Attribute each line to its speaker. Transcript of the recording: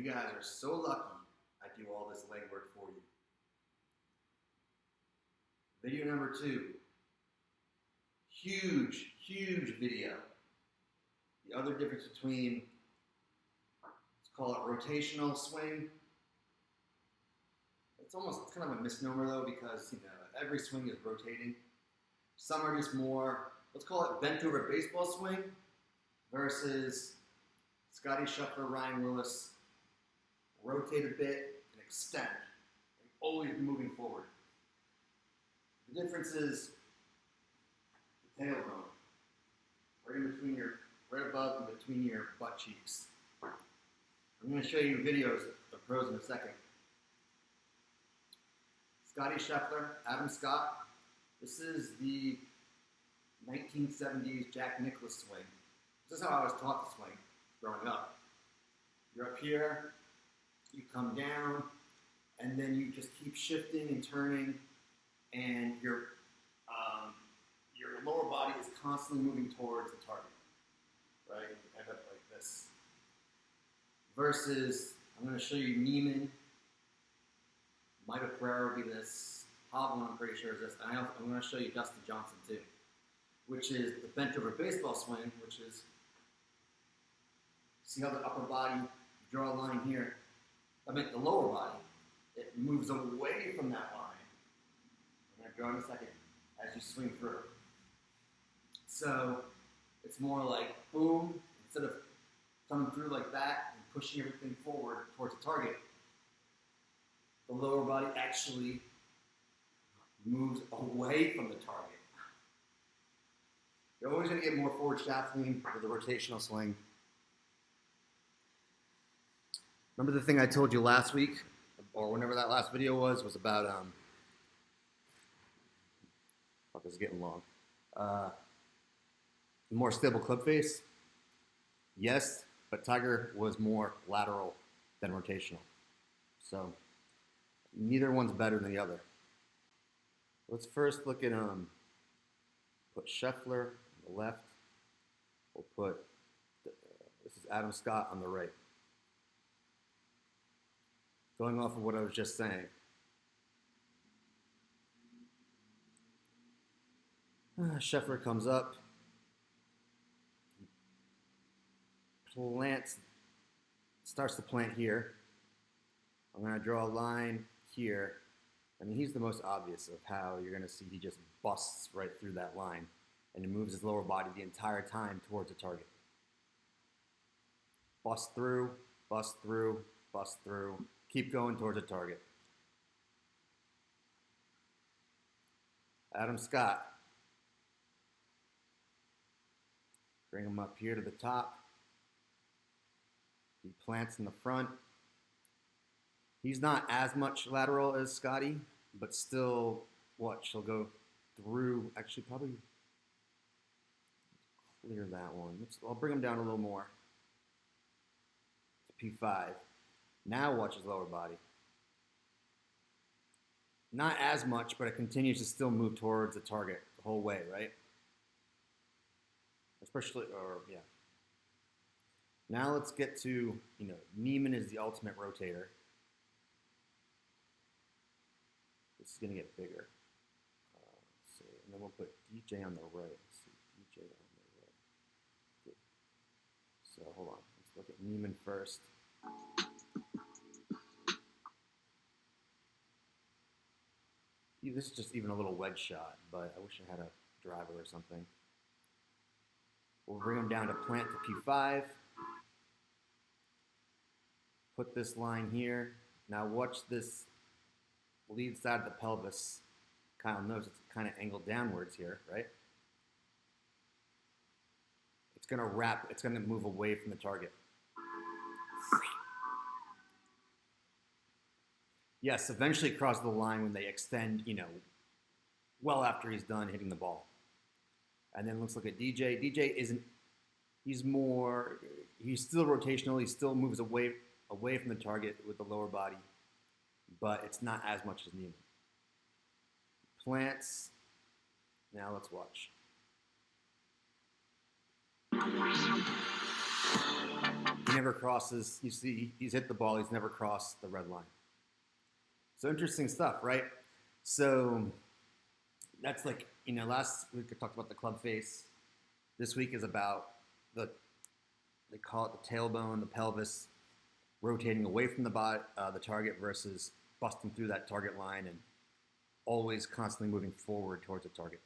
Speaker 1: you guys are so lucky I do all this legwork for you. Video number 2. Huge, huge video. The other difference between, let's call it rotational swing. It's kind of a misnomer though, because every swing is rotating. Some are just more, let's call it bent over baseball swing versus Scottie, Scheffler, Ryan Willis, rotate a bit and extend, and always moving forward. The difference is the tailbone, right above and between your butt cheeks. I'm going to show you videos of pros in a second. Scottie Scheffler, Adam Scott. This is the 1970s Jack Nicklaus swing. This is how I was taught to swing growing up. You're up here, you come down, and then you just keep shifting and turning, and your lower body is constantly moving towards the target, right? You end up like this. Versus, I'm going to show you Niemann. Michael Pereira would be this. Hovland, I'm pretty sure, is this. And I'm going to show you Dustin Johnson too, which is the bent over baseball swing, which is, see how the upper body, you draw a line here. The lower body, it moves away from that line. I'm going to draw in a second as you swing through. So it's more like boom, instead of coming through like that and pushing everything forward towards the target, the lower body actually moves away from the target. You're always going to get more forward shaft lean with a rotational swing. Remember the thing I told you last week, or whenever that last video was about, fuck, this is getting long. More stable club face? Yes, but Tiger was more lateral than rotational. So neither one's better than the other. Let's first look at, put Scheffler on the left. We'll put, this is Adam Scott on the right. Going off of what I was just saying. Scheffler comes up. Starts to plant here. I'm going to draw a line here. He's the most obvious of how you're going to see he just busts right through that line. And he moves his lower body the entire time towards the target. Bust through, bust through, bust through. Keep going towards the target. Adam Scott. Bring him up here to the top. He plants in the front. He's not as much lateral as Scottie, but still, watch, he'll go through, actually probably clear that one. I'll bring him down a little more to P5. Now watch his lower body. Not as much, but it continues to still move towards the target the whole way, right? Yeah. Now let's get to, Niemann is the ultimate rotator. This is going to get bigger. Let's see. And then we'll put DJ on the right. Let's see, DJ on the right. Good. So hold on. Let's look at Niemann first. This is just even a little wedge shot, but I wish I had a driver or something. We'll bring him down to plant to P5. Put this line here. Now watch this lead side of the pelvis. Kind of notice it's kind of angled downwards here, right? It's going to wrap, it's going to move away from the target. Yes, eventually cross the line when they extend, well after he's done hitting the ball. And then let's look at DJ. DJ isn't, he's still rotational. He still moves away from the target with the lower body, but it's not as much as Niemann. Plants. Now let's watch. He never crosses. You see, he's hit the ball. He's never crossed the red line. So interesting stuff, right? So that's like, last week I talked about the club face. This week is about they call it the tailbone, the pelvis, rotating away from the target versus busting through that target line and always constantly moving forward towards the target.